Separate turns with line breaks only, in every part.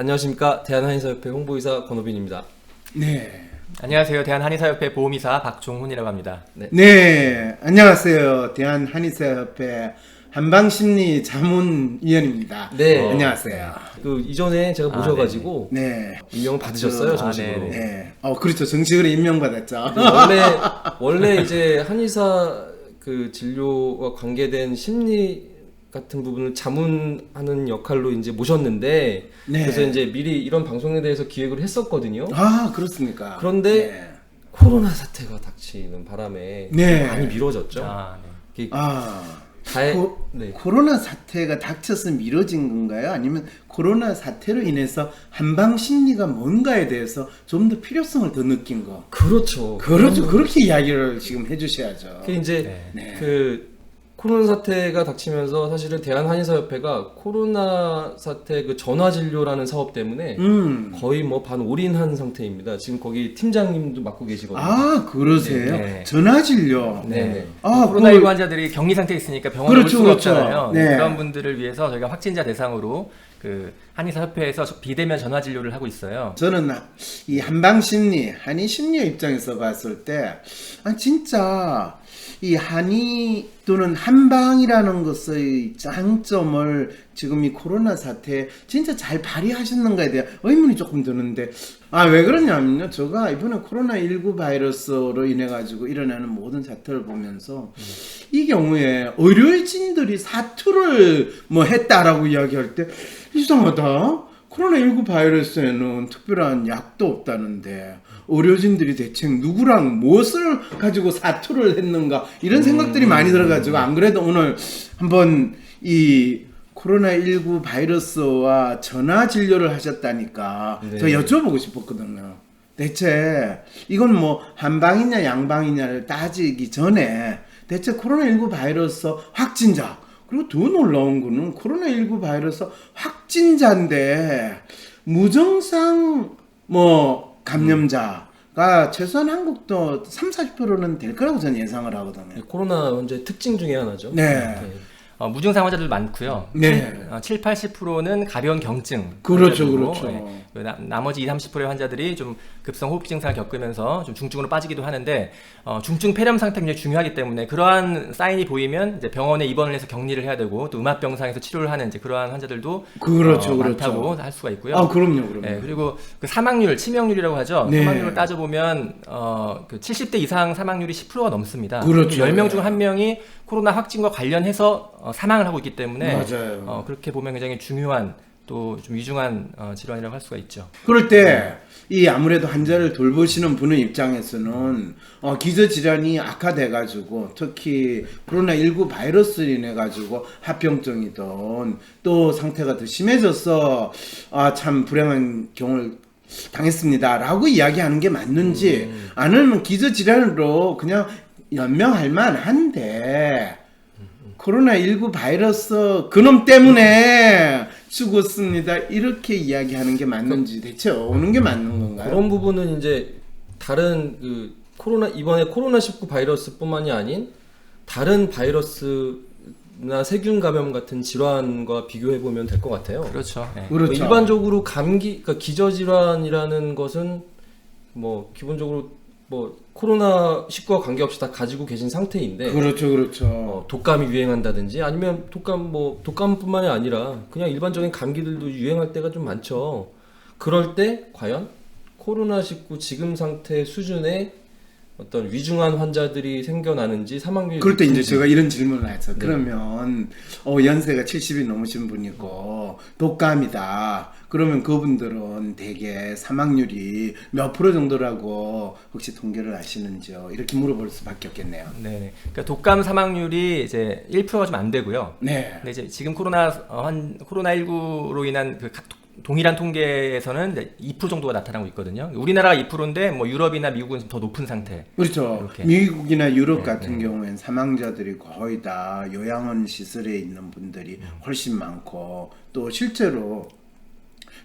안녕하십니까. 대한한의사협회 홍보이사 권호빈입니다.
네.
안녕하세요. 대한한의사협회 보험이사 박종훈이라고 합니다.
네. 안녕하세요. 대한한의사협회 한방심리자문위원입니다.
네.
안녕하세요.
이전에 제가 모셔가지고
네.
임명을 받으셨어요, 정식으로.
네. 그렇죠. 정식으로 임명받았죠.
원래 이제 한의사 진료와 관계된 심리 같은 부분을 자문하는 역할로 이제 모셨는데,
네.
그래서 이제 미리 이런 방송에 대해서 기획을 했었거든요.
아, 그렇습니까?
그런데
네.
코로나 사태가 닥치는 바람에
네.
많이 미뤄졌죠.
네.
네.
코로나 사태가 닥쳐서 미뤄진 건가요? 아니면 코로나 사태로 인해서 한방심리가 뭔가에 대해서 좀 더 필요성을 더 느낀 거?
그렇죠.
그렇게 이야기를 지금 해주셔야죠.
이제
네.
코로나 사태가 닥치면서 사실은 대한한의사협회가 코로나 사태 전화 진료라는 사업 때문에 거의 반올인한 상태입니다. 지금 거기 팀장님도 맡고 계시거든요.
아, 그러세요?
네.
전화진료.
네.
코로나19 환자들이 격리 상태에 있으니까 병원에 올 수가 없잖아요.
네.
그런 분들을 위해서 저희가 확진자 대상으로 한의사협회에서 비대면 전화 진료를 하고 있어요.
저는 이 한방심리, 한의심리 입장에서 봤을 때 진짜 이 한의 또는 한방이라는 것의 장점을 지금 이 코로나 사태에 진짜 잘 발휘하셨는가에 대한 의문이 조금 드는데, 왜 그러냐면요, 제가 이번에 코로나19 바이러스로 인해 가지고 일어나는 모든 사태를 보면서 이 경우에 의료진들이 사투를 했다라고 이야기할 때 이상하다. 코로나19 바이러스에는 특별한 약도 없다는데 의료진들이 대체 누구랑 무엇을 가지고 사투를 했는가, 이런 생각들이 많이 들어가지고, 안 그래도 오늘 한번 이 코로나19 바이러스와 전화 진료를 하셨다니까 저 여쭤보고 싶었거든요. 대체 이건 한방이냐 양방이냐를 따지기 전에 대체 코로나19 바이러스 확진자, 그리고 더 놀라운 거는 코로나19 바이러스 확진자인데 무증상 감염자가 최소한 한국도 30-40%는 될 거라고 저는 예상을 하거든요.
코로나 현재 특징 중에 하나죠.
네.
무증상 환자들 많고요.
네.
7-80%는 가벼운 경증.
그렇죠,
환자들이고,
그렇죠.
나머지 20-30%의 환자들이 좀 급성 호흡 증상을 겪으면서 좀 중증으로 빠지기도 하는데, 중증 폐렴 상태가 굉장히 중요하기 때문에 그러한 사인이 보이면 이제 병원에 입원을 해서 격리를 해야 되고, 또 음압병상에서 치료를 하는 이제 그러한 환자들도 많다고 할 수가 있고요.
그럼요.
네, 그리고 사망률, 치명률이라고 하죠.
네.
사망률을 따져보면 70대 이상 사망률이 10%가 넘습니다.
그렇죠.
10명 중 1명이 코로나 확진과 관련해서 사망을 하고 있기 때문에
맞아요.
그렇게 보면 굉장히 중요한 또 좀 위중한 질환이라고 할 수가 있죠.
그럴 때 이 아무래도 환자를 돌보시는 분의 입장에서는 기저질환이 악화돼가지고, 특히 코로나19 바이러스로 인해가지고 합병증이든 또 상태가 더 심해져서 참 불행한 경우를 당했습니다라고 이야기하는 게 맞는지, 아니면 기저질환으로 그냥 연명할 만한데 코로나19 바이러스 그놈 때문에 죽었습니다, 이렇게 이야기하는 게 맞는지, 대체 오는 게 맞는 건가요?
그런 부분은 이제 다른 이번에 코로나19 바이러스뿐만이 아닌 다른 바이러스나 세균 감염 같은 질환과 비교해 보면 될 것 같아요.
그렇죠. 네.
그렇죠.
일반적으로 기저질환이라는 것은 기본적으로 코로나19와 관계없이 다 가지고 계신 상태인데,
그렇죠.
독감이 유행한다든지 아니면 독감뿐만이 아니라 그냥 일반적인 감기들도 유행할 때가 좀 많죠. 그럴 때 과연 코로나19 지금 상태 수준의 어떤 위중한 환자들이 생겨나는지, 사망률이
그럴 때 이제
높은지.
제가 이런 질문을 했죠.
네.
그러면 연세가 70이 넘으신 분이고 독감이다. 그러면 그분들은 대개 사망률이 몇 프로 정도라고 혹시 통계를 아시는지요? 이렇게 물어볼 수밖에 없겠네요.
네. 그러니까 독감 사망률이 이제 1%가 좀 안 되고요.
네.
근데 이제 지금 코로나19로 인한 동일한 통계에서는 이제 2% 정도가 나타나고 있거든요. 우리나라가 2%인데 유럽이나 미국은 더 높은 상태.
그렇죠.
이렇게.
미국이나 유럽 같은 경우엔 사망자들이 거의 다 요양원 시설에 있는 분들이 훨씬 많고, 또 실제로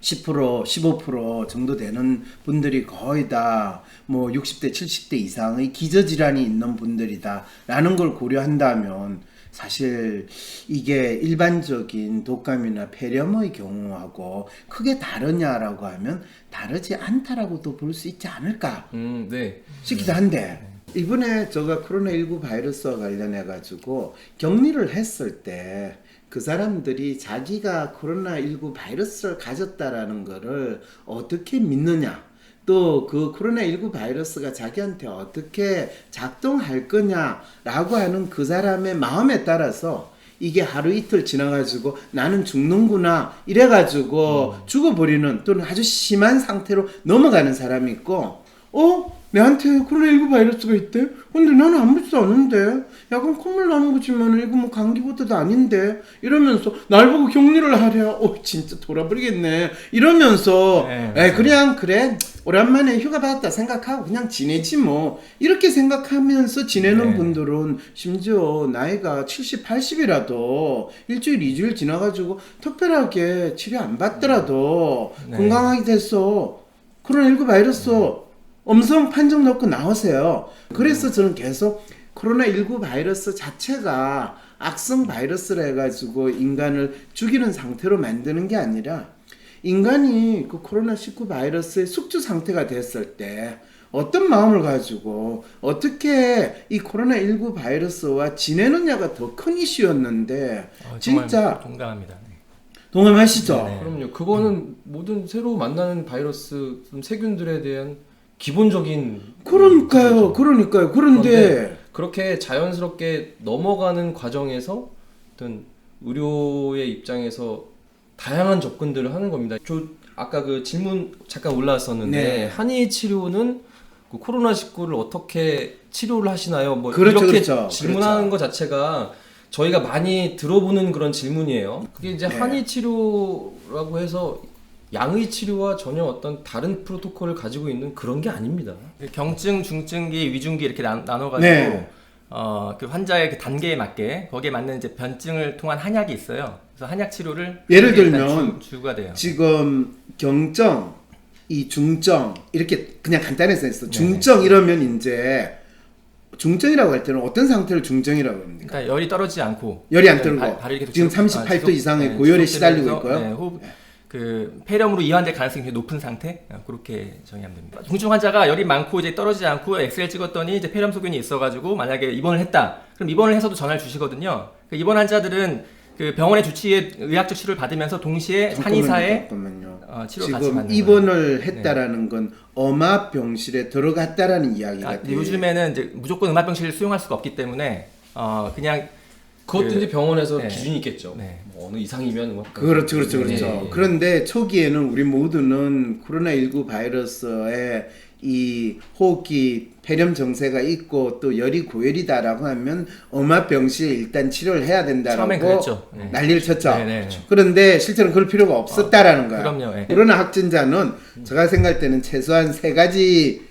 10%, 15% 정도 되는 분들이 거의 다 60대, 70대 이상의 기저질환이 있는 분들이다 라는 걸 고려한다면 사실 이게 일반적인 독감이나 폐렴의 경우하고 크게 다르냐라고 하면 다르지 않다라고도 볼 수 있지 않을까
네.
싶기도 한데 이번에 제가 코로나19 바이러스와 관련해 가지고 격리를 했을 때 그 사람들이 자기가 코로나19 바이러스를 가졌다라는 거를 어떻게 믿느냐 또 그 코로나19 바이러스가 자기한테 어떻게 작동할 거냐라고 하는 그 사람의 마음에 따라서 이게 하루 이틀 지나가지고 나는 죽는구나 이래가지고 죽어버리는 또는 아주 심한 상태로 넘어가는 사람이 있고 내한테 코로나19 바이러스가 있대? 근데 나는 아무렇지도 않은데 약간 콧물 나는 거지만 이거 뭐 감기보다도 아닌데 이러면서 날 보고 격리를 하랴 진짜 돌아버리겠네 이러면서 그냥 그래 오랜만에 휴가 받았다 생각하고 그냥 지내지 뭐 이렇게 생각하면서 지내는 분들은 심지어 나이가 70, 80이라도 일주일, 2주일 지나가지고 특별하게 치료 안 받더라도 건강하게 됐어 코로나19 바이러스 음성 판정 넣고 나오세요. 그래서 저는 계속 코로나19 바이러스 자체가 악성 바이러스라 해가지고 인간을 죽이는 상태로 만드는 게 아니라 인간이 그 코로나19 바이러스의 숙주 상태가 됐을 때 어떤 마음을 가지고 어떻게 이 코로나19 바이러스와 지내느냐가 더 큰 이슈였는데 진짜
동감합니다.
동감하시죠?
네.
그럼요. 그거는 모든 새로 만나는 바이러스 세균들에 대한 기본적인
그러니까요. 그런데
그런데 그렇게 자연스럽게 넘어가는 과정에서 어떤 의료의 입장에서 다양한 접근들을 하는 겁니다. 아까 그 질문 잠깐 올라왔었는데 한의 치료는 그 코로나19를 어떻게 치료를 하시나요? 뭐 이렇게 질문하는 것 자체가 저희가 많이 들어보는 그런 질문이에요. 그게 이제 한의 치료라고 해서 양의 치료와 전혀 어떤 다른 프로토콜을 가지고 있는 그런 게 아닙니다.
경증, 중증기, 위중기 이렇게 나눠가지고 그 환자의 그 단계에 맞게 거기에 맞는 이제 변증을 통한 한약이 있어요. 그래서 한약 치료를
예를 들면
주가 돼요.
지금 경증, 이 중증 이렇게 그냥 간단해서 했어. 중증 이러면 이제 중증이라고 할 때는 어떤 상태를 중증이라고 합니까?
그러니까 열이 떨어지지 않고
열이 안 떨고
발열이
지금 38도 이상의 고열에 시달리고 있고요.
그 폐렴으로 이완될 가능성이 굉장히 높은 상태 그렇게 정의하면 됩니다. 중증 환자가 열이 많고 이제 떨어지지 않고 엑스레이 찍었더니 이제 폐렴 소견이 있어가지고 만약에 입원을 했다. 그럼 입원을 해서도 전화를 주시거든요. 그 입원 환자들은 그 병원의 주치의 의학적 치료를 받으면서 동시에 한의사의 치료를 같이 받는
지금 입원을 했다라는 건 음압병실에 들어갔다라는 이야기가 돼요.
요즘에는 이제 무조건 음압병실을 수용할 수가 없기 때문에 그냥
그것도 이제 병원에서 기준이 있겠죠. 뭐 어느 이상이면 뭐
그렇죠. 그런데 초기에는 우리 모두는 코로나19 바이러스에 이 호흡기 폐렴 증세가 있고 또 열이 고열이다라고 하면 음압병실 일단 치료를 해야 된다라고 난리를 쳤죠. 그런데 실제로는 그럴 필요가 없었다라는 거야.
그럼요.
코로나 확진자는 제가 생각할 때는 최소한 3가지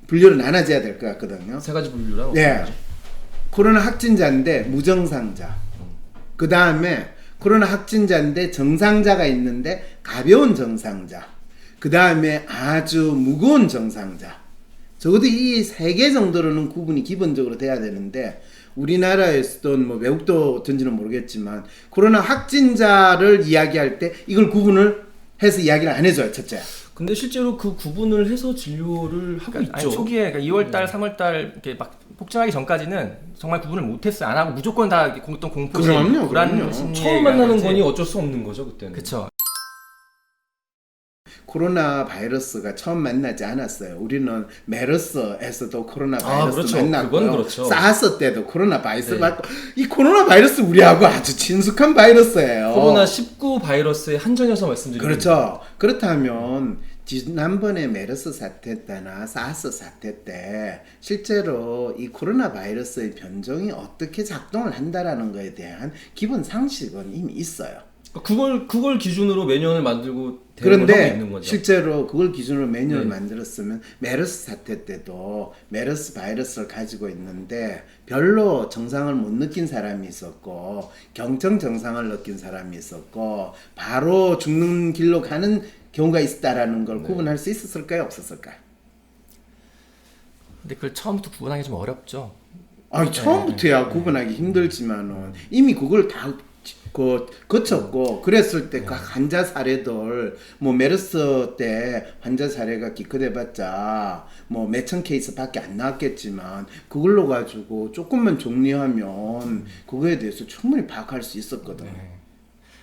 분류로 나눠져야 될 것 같거든요.
3가지 분류라.
코로나 확진자인데 무증상자. 그 다음에 코로나 확진자인데 정상자가 있는데 가벼운 정상자. 그 다음에 아주 무거운 정상자. 적어도 이 3개 정도로는 구분이 기본적으로 돼야 되는데 우리나라에서든 뭐 외국도든지는 모르겠지만 코로나 확진자를 이야기할 때 이걸 구분을 해서 이야기를 안 해줘요. 첫째.
근데 실제로 그 구분을 해서 진료를 하고 있죠.
초기에 2월달, 3월달 이렇게 막 폭증하기 전까지는 정말 구분을 못했어요. 안 하고 무조건 다 어떤 공포심, 불안 심리
처음 만나는 거니 어쩔 수 없는 거죠 그때는.
그렇죠.
코로나 바이러스가 처음 만나지 않았어요. 우리는 메르스에서도 코로나 바이러스 만났고요. 사스 때도 코로나 바이러스 맞고 이 코로나 바이러스 우리하고 아주 친숙한 바이러스예요.
코로나 19 바이러스의 한정해서 말씀드리면
그렇죠. 그렇다면 지난번에 메르스 사태 때나 사스 사태 때 실제로 이 코로나 바이러스의 변종이 어떻게 작동을 한다라는 것에 대한 기본 상식은 이미 있어요.
그걸 기준으로 매뉴얼을 만들고 대응을 하고 있는 거죠.
실제로 그걸 기준으로 매뉴얼을 만들었으면 메르스 사태 때도 메르스 바이러스를 가지고 있는데 별로 정상을 못 느낀 사람이 있었고 경증 증상을 느낀 사람이 있었고 바로 죽는 길로 가는 경우가 있다라는 걸 구분할 수 있었을까요? 없었을까요?
근데 그걸 처음부터 구분하기 좀 어렵죠.
처음부터야 구분하기 힘들지만은 이미 그걸 다 거쳤고 그랬을 때 그 환자 사례들 뭐 메르스 때 환자 사례가 기껏해봤자 뭐 몇천 케이스밖에 안 나왔겠지만 그걸로 가지고 조금만 정리하면 그거에 대해서 충분히 파악할 수 있었거든.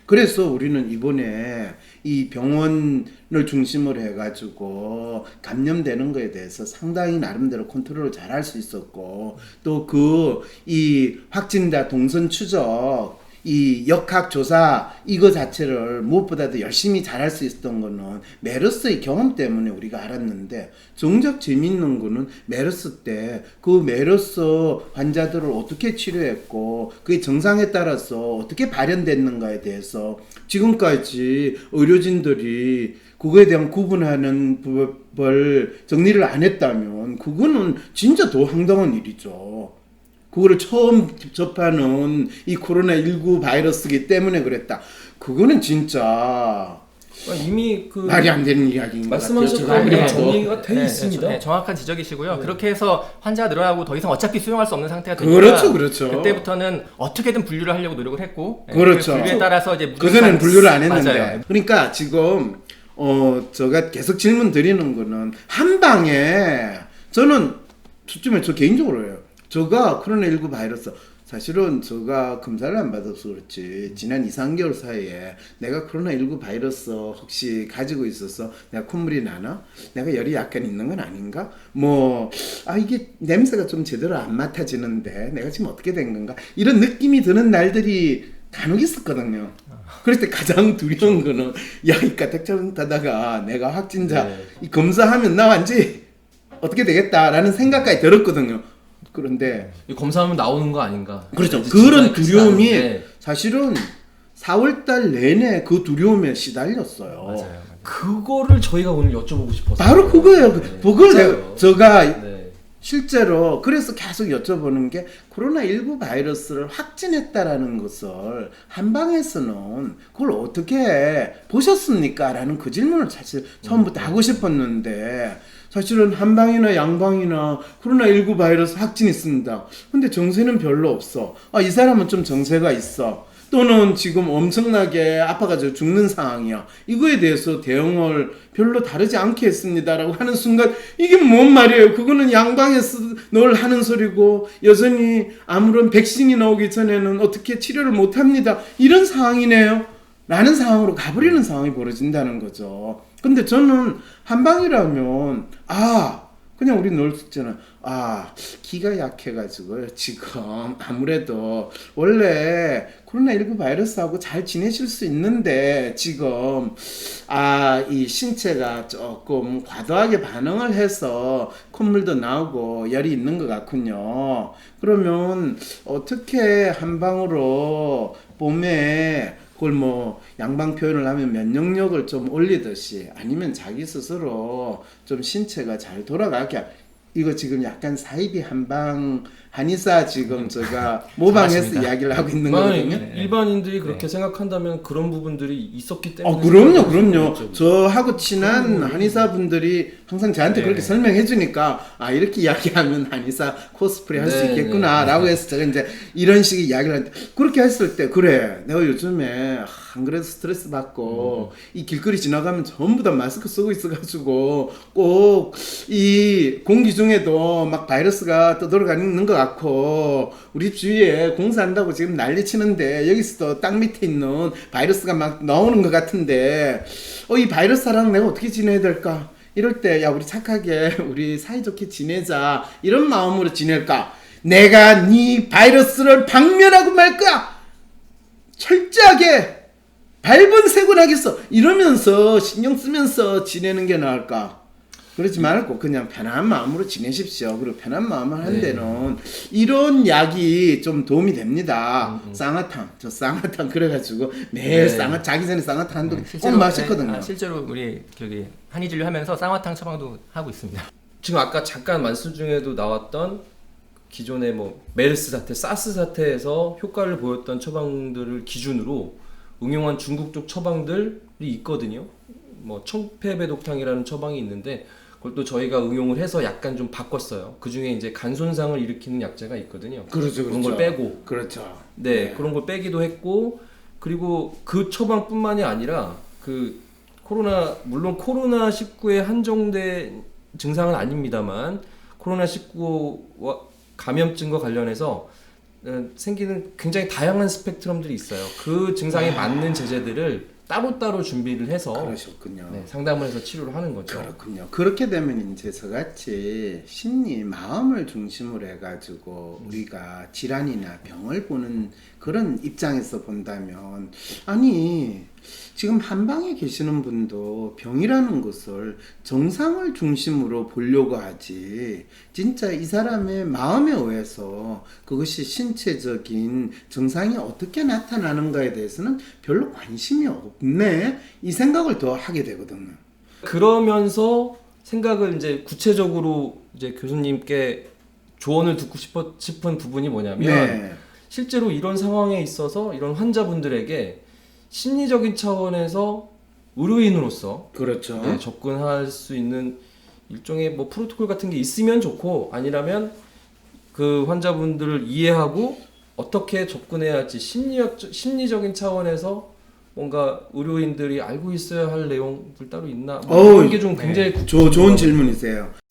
그래서 우리는 이번에 이 병원을 중심으로 해가지고 감염되는 거에 대해서 상당히 나름대로 컨트롤을 잘 할 수 있었고 또 이 확진자 동선 추적 이 역학 조사 이거 자체를 무엇보다도 열심히 잘할 수 있었던 거는 메르스의 경험 때문에 우리가 알았는데 정작 재미있는 거는 메르스 때 그 메르스 환자들을 어떻게 치료했고 그게 정상에 따라서 어떻게 발현됐는가에 대해서 지금까지 의료진들이 그거에 대한 구분하는 법을 정리를 안 했다면 그거는 진짜 더 황당한 일이죠. 그거를 처음 접하는 이 코로나19 바이러스기 때문에 그랬다. 그거는 진짜
이미 그
말이 안 되는 이야기인 것 같아요.
말씀하셨던 게 정리가 돼 있습니다.
정확한 지적이시고요. 그렇게 해서 환자가 늘어나고 더 이상 어차피 수용할 수 없는 상태가 되니까
그렇죠.
그때부터는 어떻게든 분류를 하려고 노력을 했고
그렇죠.
그 분류에 따라서 이제
그전에는 분류를 안 했는데
맞아요.
그러니까 지금 제가 계속 질문 드리는 거는 한 방에 저는 저 개인적으로요. 제가 코로나19 바이러스 사실은 제가 검사를 안 받아서 그렇지 지난 2-3개월 사이에 내가 코로나19 바이러스 혹시 가지고 있어서 내가 콧물이 나나? 내가 열이 약간 있는 건 아닌가? 이게 냄새가 좀 제대로 안 맡아지는데 내가 지금 어떻게 된 건가? 이런 느낌이 드는 날들이 간혹 있었거든요. 그럴 때 가장 두려운 거는 이 가택처럼 타다가 내가 확진자 이 검사하면 나 완전히 어떻게 되겠다라는 생각까지 들었거든요. 그런데
이 검사하면 나오는 거 아닌가?
그렇죠.
이제
그런
진단이
두려움이
나는데
사실은 4월달 내내 그 두려움에 시달렸어요.
맞아요.
그거를 저희가 오늘 여쭤보고 싶었어요.
바로 그거예요. 그걸
맞아요.
제가
네.
실제로 그래서 계속 여쭤보는 게 코로나19 바이러스를 확진했다라는 것을 한방에서는 그걸 어떻게 보셨습니까? 라는 그 질문을 사실 처음부터 하고 싶었는데 사실은 한방이나 양방이나 코로나19 바이러스 확진이 있습니다. 근데 정세는 별로 없어. 이 사람은 좀 정세가 있어. 또는 지금 엄청나게 아파가지고 죽는 상황이야. 이거에 대해서 대응을 별로 다르지 않게 했습니다라고 하는 순간 이게 뭔 말이에요. 그거는 양방에서 늘 하는 소리고 여전히 아무런 백신이 나오기 전에는 어떻게 치료를 못합니다. 이런 상황이네요. 라는 상황으로 가버리는 상황이 벌어진다는 거죠. 근데 저는 한방이라면 그냥 우리 늘 듣잖아. 기가 약해가지고요. 지금 아무래도 원래 코로나19 바이러스하고 잘 지내실 수 있는데 지금 이 신체가 조금 과도하게 반응을 해서 콧물도 나오고 열이 있는 것 같군요. 그러면 어떻게 한방으로 봄에 그걸 양방 표현을 하면 면역력을 좀 올리듯이 아니면 자기 스스로 좀 신체가 잘 돌아가게 이거 지금 약간 사이비 한방 한의사 지금 제가 모방해서
맞습니다.
이야기를 하고 있는 거거든요.
일반인들이 그렇게 생각한다면 그런 부분들이 있었기 때문에
그럼요. 저하고 친한 한의사분들이 항상 저한테
네.
그렇게 설명해 주니까 이렇게 이야기하면 한의사 코스프레 할 수
네,
있겠구나 라고 해서 제가 이제 이런 식의 이야기를 하는데 그렇게 했을 때 그래 내가 요즘에 안 그래도 스트레스 받고 이 길거리 지나가면 전부 다 마스크 쓰고 있어가지고 꼭 이 공기 중에도 막 바이러스가 떠돌아가는 것 같고 우리 집 주위에 공사한다고 지금 난리 치는데 여기서도 땅 밑에 있는 바이러스가 막 나오는 것 같은데 이 바이러스랑 내가 어떻게 지내야 될까? 이럴 때 우리 착하게 우리 사이좋게 지내자 이런 마음으로 지낼까? 내가 네 바이러스를 박멸하고 말 거야. 철저하게 발본색을 하겠어. 이러면서 신경 쓰면서 지내는 게 나을까? 그러지 말고 그냥 편안한 마음으로 지내십시오. 그리고 편한 마음을 한 데는 이런 약이 좀 도움이 됩니다. 쌍화탕, 저 쌍화탕 그래가지고 매일 자기 전에 쌍화탕 한두 꼭 마셨거든요.
실제로 우리 한의진료 하면서 쌍화탕 처방도 하고 있습니다.
지금 아까 잠깐 말씀 중에도 나왔던 기존의 메르스 사태, 사스 사태에서 효과를 보였던 처방들을 기준으로 응용한 중국 쪽 처방들이 있거든요. 청패배독탕이라는 처방이 있는데 그걸 또 저희가 응용을 해서 약간 좀 바꿨어요. 그 중에 이제 간 손상을 일으키는 약재가 있거든요.
그렇죠,
그런 걸 빼고.
그렇죠.
네, 그런 걸 빼기도 했고, 그리고 그 처방뿐만이 아니라 물론 코로나19에 한정된 증상은 아닙니다만 코로나19와 감염증과 관련해서 생기는 굉장히 다양한 스펙트럼들이 있어요. 그 증상에 맞는 제재들을 따로따로 준비를 해서
그러셨군요.
네, 상담을 해서 치료를 하는 거죠.
그렇군요. 그렇게 되면 이제 저같이 심리, 마음을 중심으로 해가지고 우리가 질환이나 병을 보는 그런 입장에서 본다면, 아니 지금 한방에 계시는 분도 병이라는 것을 정상을 중심으로 보려고 하지, 진짜 이 사람의 마음에 의해서 그것이 신체적인 증상이 어떻게 나타나는가에 대해서는 별로 관심이 없네, 이 생각을 더 하게 되거든요.
그러면서 생각을 이제 구체적으로 이제 교수님께 조언을 듣고 싶은 부분이 뭐냐면
네.
실제로 이런 상황에 있어서 이런 환자분들에게 심리적인 차원에서 의료인으로서
그렇죠.
네, 접근할 수 있는 일종의 뭐 프로토콜 같은 게 있으면 좋고, 아니라면 그 환자분들을 이해하고 어떻게 접근해야 할지 심리적인 차원에서 뭔가 의료인들이 알고 있어야 할 내용들 따로 있나? 뭐 이런 게 좀 굉장히
좋은 질문이세요.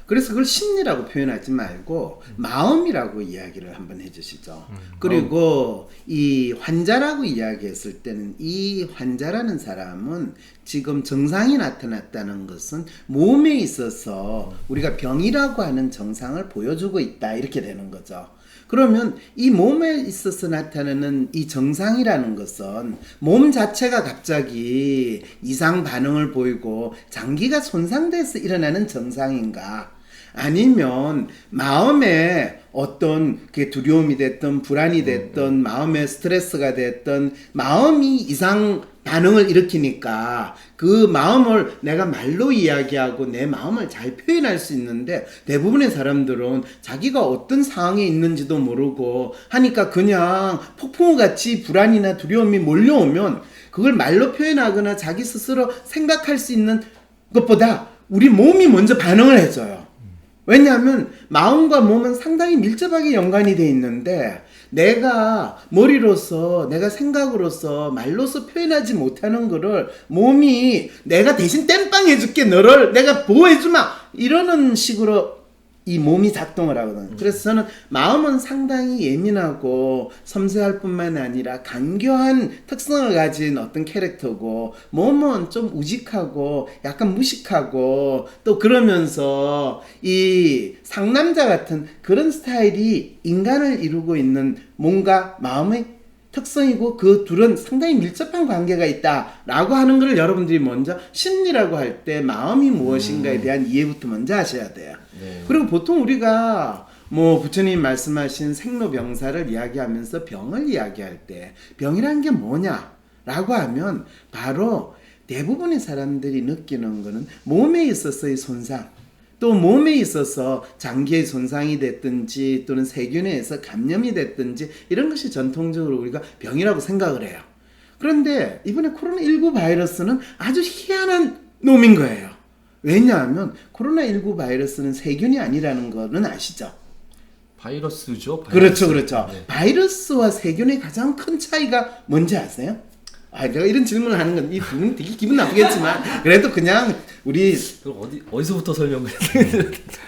그래서 그걸 심리라고 표현하지 말고 마음이라고 이야기를 한번 해주시죠. 그리고 이 환자라고 이야기했을 때는 이 환자라는 사람은 지금 증상이 나타났다는 것은 몸에 있어서 우리가 병이라고 하는 증상을 보여주고 있다, 이렇게 되는 거죠. 그러면 이 몸에 있어서 나타나는 이 증상이라는 것은 몸 자체가 갑자기 이상 반응을 보이고 장기가 손상돼서 일어나는 증상인가, 아니면 마음에 어떤 그 두려움이 됐든 불안이 됐든 마음의 스트레스가 됐든 마음이 이상 반응을 일으키니까 그 마음을 내가 말로 이야기하고 내 마음을 잘 표현할 수 있는데, 대부분의 사람들은 자기가 어떤 상황에 있는지도 모르고 하니까 그냥 폭풍우같이 불안이나 두려움이 몰려오면 그걸 말로 표현하거나 자기 스스로 생각할 수 있는 것보다 우리 몸이 먼저 반응을 해줘요. 왜냐하면 마음과 몸은 상당히 밀접하게 연관이 돼 있는데, 내가 머리로서, 내가 생각으로서, 말로서 표현하지 못하는 거를 몸이 내가 대신 땜빵 해줄게, 너를 내가 보호해주마, 이러는 식으로 이 몸이 작동을 하거든요. 그래서 저는 마음은 상당히 예민하고 섬세할 뿐만 아니라 간교한 특성을 가진 어떤 캐릭터고, 몸은 좀 우직하고 약간 무식하고 또 그러면서 이 상남자 같은 그런 스타일이 인간을 이루고 있는 몸과 마음의 특성이고, 그 둘은 상당히 밀접한 관계가 있다라고 하는 것을 여러분들이 먼저 심리라고 할 때 마음이 무엇인가에 대한 이해부터 먼저 하셔야 돼요.
네.
그리고 보통 우리가 뭐 부처님 말씀하신 생로병사를 이야기하면서 병을 이야기할 때 병이라는 게 뭐냐라고 하면 바로 대부분의 사람들이 느끼는 거는 몸에 있어서의 손상, 또 몸에 있어서 장기의 손상이 됐든지 또는 세균에 의해서 감염이 됐든지 이런 것이 전통적으로 우리가 병이라고 생각을 해요. 그런데 이번에 코로나19 바이러스는 아주 희한한 놈인 거예요. 왜냐하면 코로나19 바이러스는 세균이 아니라는 거는 아시죠?
바이러스죠.
그렇죠, 그렇죠.
네.
바이러스와 세균의 가장 큰 차이가 뭔지 아세요? 내가 이런 질문을 하는 건 이 부분 되게 기분 나쁘겠지만 그래도 그냥 우리
그럼 어디서부터 설명을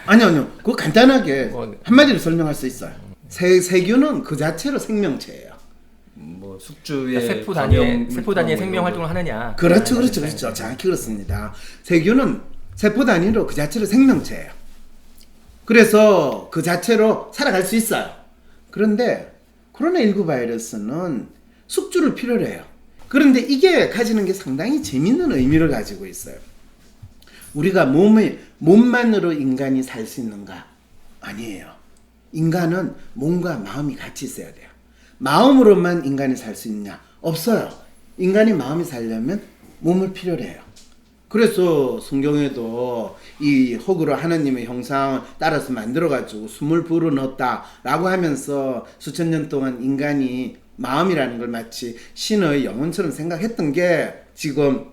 아니요 그거 간단하게
네.
한마디로 설명할 수 있어요. 세균은 그 자체로 생명체예요.
뭐 숙주의
세포
감염,
단위의
뭐
생명
이런
활동을 하느냐.
그렇죠. 정확히 그렇습니다. 세균은 세포 단위로 그 자체로 생명체예요. 그래서 그 자체로 살아갈 수 있어요. 그런데 코로나19 바이러스는 숙주를 필요로 해요. 그런데 이게 가지는 게 상당히 재밌는 의미를 가지고 있어요. 우리가 몸만으로 인간이 살 수 있는가? 아니에요. 인간은 몸과 마음이 같이 있어야 돼요. 마음으로만 인간이 살 수 있느냐? 없어요. 인간이 마음이 살려면 몸을 필요로 해요. 그래서 성경에도 이 흙으로 하나님의 형상을 따라서 만들어가지고 숨을 불어넣었다라고 하면서 수천 년 동안 인간이 마음이라는 걸 마치 신의 영혼처럼 생각했던 게 지금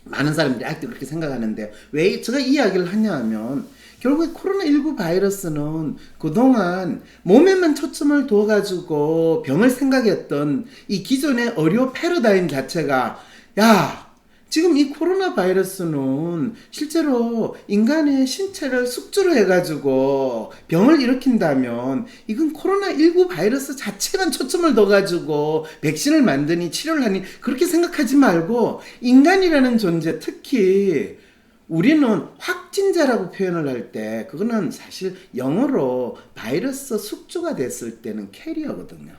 많은 사람들이 아직도 그렇게 생각하는데 왜 제가 이 이야기를 하냐 하면 결국에 코로나19 바이러스는 그동안 몸에만 초점을 둬가지고 병을 생각했던 이 기존의 의료 패러다임 자체가 야 지금 이 코로나 바이러스는 실제로 인간의 신체를 숙주로 해가지고 병을 일으킨다면 이건 코로나19 바이러스 자체만 초점을 둬가지고 백신을 만드니 치료를 하니 그렇게 생각하지 말고 인간이라는 존재 특히 우리는 확진자라고 표현을 할 때 그거는 사실 영어로 바이러스 숙주가 됐을 때는 캐리어거든요.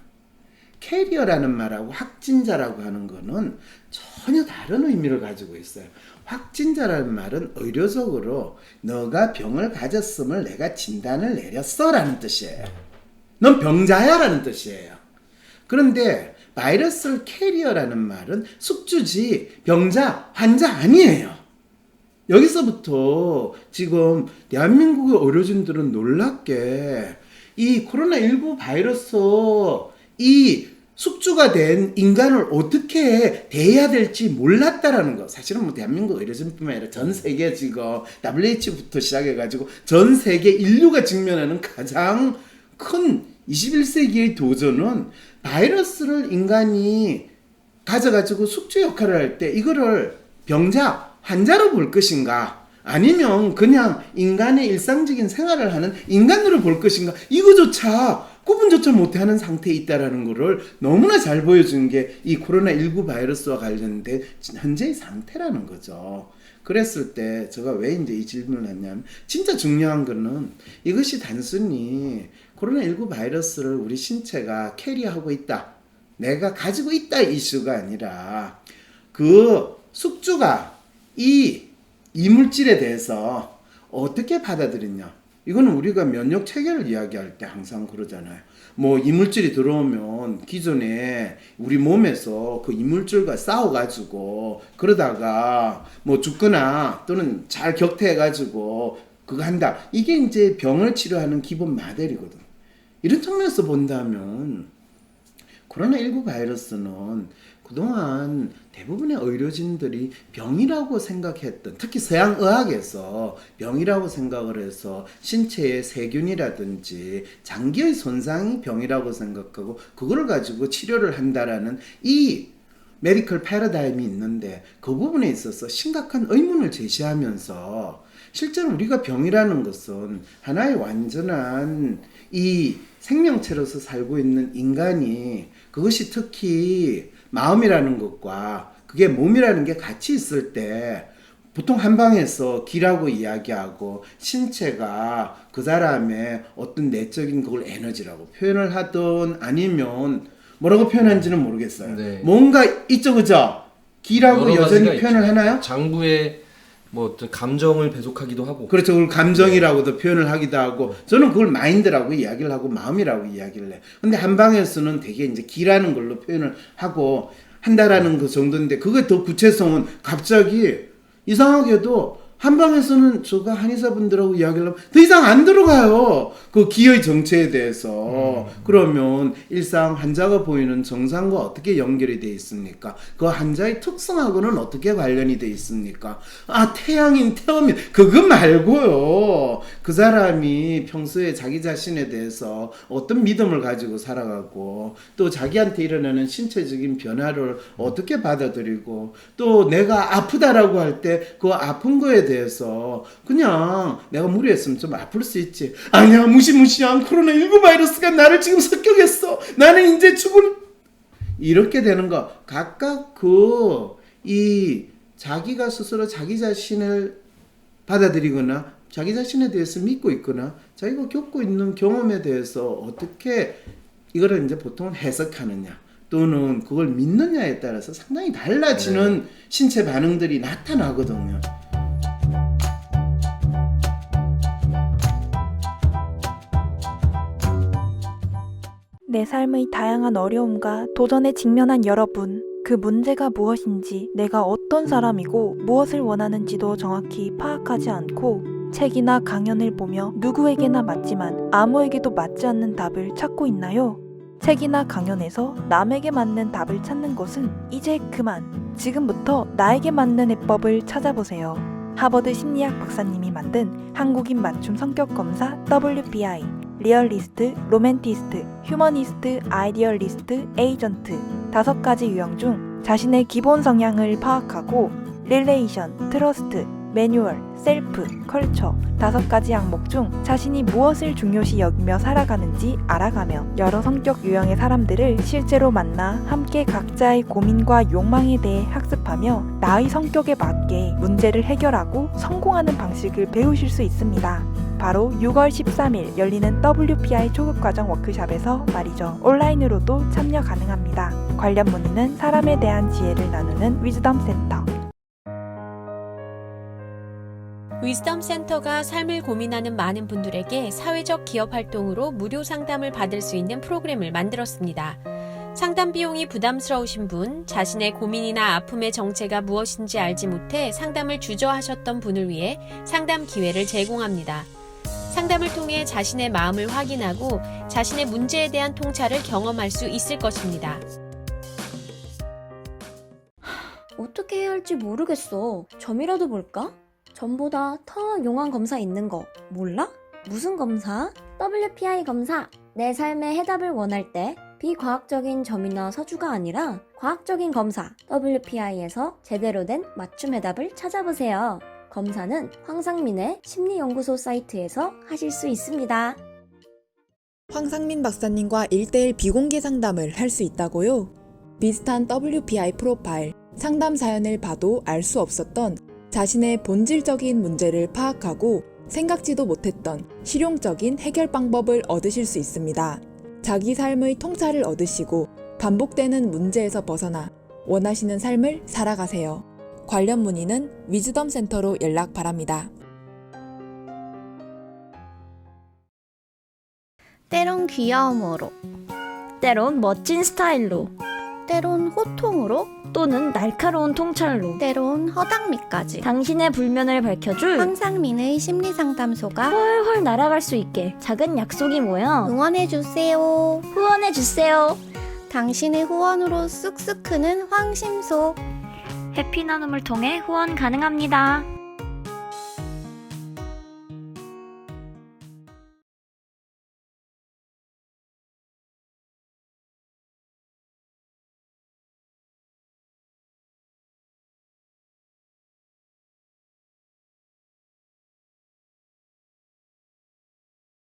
캐리어라는 말하고 확진자라고 하는 거는 전혀 다른 의미를 가지고 있어요. 확진자라는 말은 의료적으로 너가 병을 가졌음을 내가 진단을 내렸어 라는 뜻이에요. 넌 병자야 라는 뜻이에요. 그런데 바이러스 캐리어라는 말은 숙주지 병자, 환자 아니에요. 여기서부터 지금 대한민국의 의료진들은 놀랍게 이 코로나19 바이러스 이 숙주가 된 인간을 어떻게 대해야 될지 몰랐다라는 거. 사실은 뭐 대한민국 의료진뿐만 아니라 전 세계 지금 WHO부터 시작해가지고 전 세계 인류가 직면하는 가장 큰 21세기의 도전은 바이러스를 인간이 가져가지고 숙주 역할을 할 때 이거를 병자, 환자로 볼 것인가 아니면 그냥 인간의 일상적인 생활을 하는 인간으로 볼 것인가 이거조차 구분조차 못하는 상태에 있다는 것을 너무나 잘 보여준 게 이 코로나19 바이러스와 관련된 현재의 상태라는 거죠. 그랬을 때 제가 왜 이제 이 질문을 했냐면 진짜 중요한 거는 이것이 단순히 코로나19 바이러스를 우리 신체가 캐리하고 있다, 내가 가지고 있다 이슈가 아니라 그 숙주가 이 이물질에 대해서 어떻게 받아들이냐. 이거는 우리가 면역 체계를 이야기할 때 항상 그러잖아요. 뭐 이물질이 들어오면 기존에 우리 몸에서 그 이물질과 싸워가지고 그러다가 뭐 죽거나 또는 잘 격퇴해가지고 그거 한다. 이게 이제 병을 치료하는 기본 모델이거든. 이런 측면에서 본다면 코로나19 바이러스는 그동안 대부분의 의료진들이 병이라고 생각했던, 특히 서양의학에서 병이라고 생각을 해서 신체의 세균이라든지 장기의 손상이 병이라고 생각하고 그걸 가지고 치료를 한다라는 이 메디컬 패러다임이 있는데 그 부분에 있어서 심각한 의문을 제시하면서 실제로 우리가 병이라는 것은 하나의 완전한 이 생명체로서 살고 있는 인간이 그것이 특히 마음이라는 것과 그게 몸이라는 게 같이 있을 때 보통 한방에서 기라고 이야기하고 신체가 그 사람의 어떤 내적인 그걸 에너지라고 표현을 하든 아니면 뭐라고 표현하는지는 모르겠어요.
네.
뭔가 있죠, 그죠? 기라고
여러
여전히
가지가
표현을
있죠.
하나요?
장부에 뭐 어떤 감정을 배속하기도 하고.
그렇죠. 그걸 감정이라고도 표현을 하기도 하고, 저는 그걸 마인드라고 이야기를 하고 마음이라고 이야기를 해요. 근데 한방에서는 되게 이제 기라는 걸로 표현을 하고 한다라는 그 정도인데, 그게 더 구체성은 갑자기 이상하게도 한방에서는 제가 한의사분들하고 이야기를 하면 더 이상 안 들어가요. 그 기의 정체에 대해서. 그러면 일상 환자가 보이는 증상과 어떻게 연결이 돼 있습니까? 그 환자의 특성하고는 어떻게 관련이 돼 있습니까? 아, 태양인, 태음인, 그거 말고요. 그 사람이 평소에 자기 자신에 대해서 어떤 믿음을 가지고 살아가고 또 자기한테 일어나는 신체적인 변화를 어떻게 받아들이고 또 내가 아프다라고 할 때 그 아픈 거에 대해서 그냥 내가 무리했으면 좀 아플 수 있지. 아니야, 무시무시한 코로나19 바이러스가 나를 지금 습격했어. 나는 이제 죽을. 이렇게 되는 거. 각각 이 자기가 스스로 자기 자신을 받아들이거나 자기 자신에 대해서 믿고 있거나 자기가 겪고 있는 경험에 대해서 어떻게 이거를 이제 보통 해석하느냐 또는 그걸 믿느냐에 따라서 상당히 달라지는 신체 반응들이 나타나거든요.
내 삶의 다양한 어려움과 도전에 직면한 여러분, 그 문제가 무엇인지, 내가 어떤 사람이고 무엇을 원하는지도 정확히 파악하지 않고 책이나 강연을 보며 누구에게나 맞지만 아무에게도 맞지 않는 답을 찾고 있나요? 책이나 강연에서 남에게 맞는 답을 찾는 것은 이제 그만. 지금부터 나에게 맞는 해법을 찾아보세요. 하버드 심리학 박사님이 만든 한국인 맞춤 성격 검사 WPI, 리얼리스트, 로맨티스트, 휴머니스트, 아이디얼리스트, 에이전트 5가지 유형 중 자신의 기본 성향을 파악하고 릴레이션, 트러스트, 매뉴얼, 셀프, 컬처 5가지 항목 중 자신이 무엇을 중요시 여기며 살아가는지 알아가며 여러 성격 유형의 사람들을 실제로 만나 함께 각자의 고민과 욕망에 대해 학습하며 나의 성격에 맞게 문제를 해결하고 성공하는 방식을 배우실 수 있습니다. 바로 6월 13일 열리는 WPI 초급과정 워크숍에서 말이죠. 온라인으로도 참여 가능합니다. 관련 문의는 사람에 대한 지혜를 나누는 위즈덤 센터.
위즈덤 센터가 삶을 고민하는 많은 분들에게 사회적 기업 활동으로 무료 상담을 받을 수 있는 프로그램을 만들었습니다. 상담 비용이 부담스러우신 분, 자신의 고민이나 아픔의 정체가 무엇인지 알지 못해 상담을 주저하셨던 분을 위해 상담 기회를 제공합니다. 상담을 통해 자신의 마음을 확인하고 자신의 문제에 대한 통찰을 경험할 수 있을 것입니다.
어떻게 해야 할지 모르겠어. 점이라도 볼까? 점보다 더 용한 검사 있는 거 몰라? 무슨 검사? WPI 검사. 내 삶의 해답을 원할 때 비과학적인 점이나 서주가 아니라 과학적인 검사 WPI에서 제대로 된 맞춤 해답을 찾아보세요. 검사는 황상민의 심리연구소 사이트에서 하실 수 있습니다.
황상민 박사님과 1대1 비공개 상담을 할 수 있다고요? 비슷한 WPI 프로파일, 상담 사연을 봐도 알 수 없었던 자신의 본질적인 문제를 파악하고 생각지도 못했던 실용적인 해결 방법을 얻으실 수 있습니다. 자기 삶의 통찰을 얻으시고 반복되는 문제에서 벗어나 원하시는 삶을 살아가세요. 관련 문의는 위즈덤 센터로 연락 바랍니다.
때론 귀여움으로, 때론 멋진 스타일로, 때론 호통으로, 또는 날카로운 통찰로, 때론 허당미까지 당신의 불면을 밝혀줄 황상민의 심리상담소가 훨훨 날아갈 수 있게 작은 약속이 모여 응원해주세요. 후원해주세요. 당신의 후원으로 쑥쑥 크는 황심소. 해피 나눔을 통해 후원 가능합니다.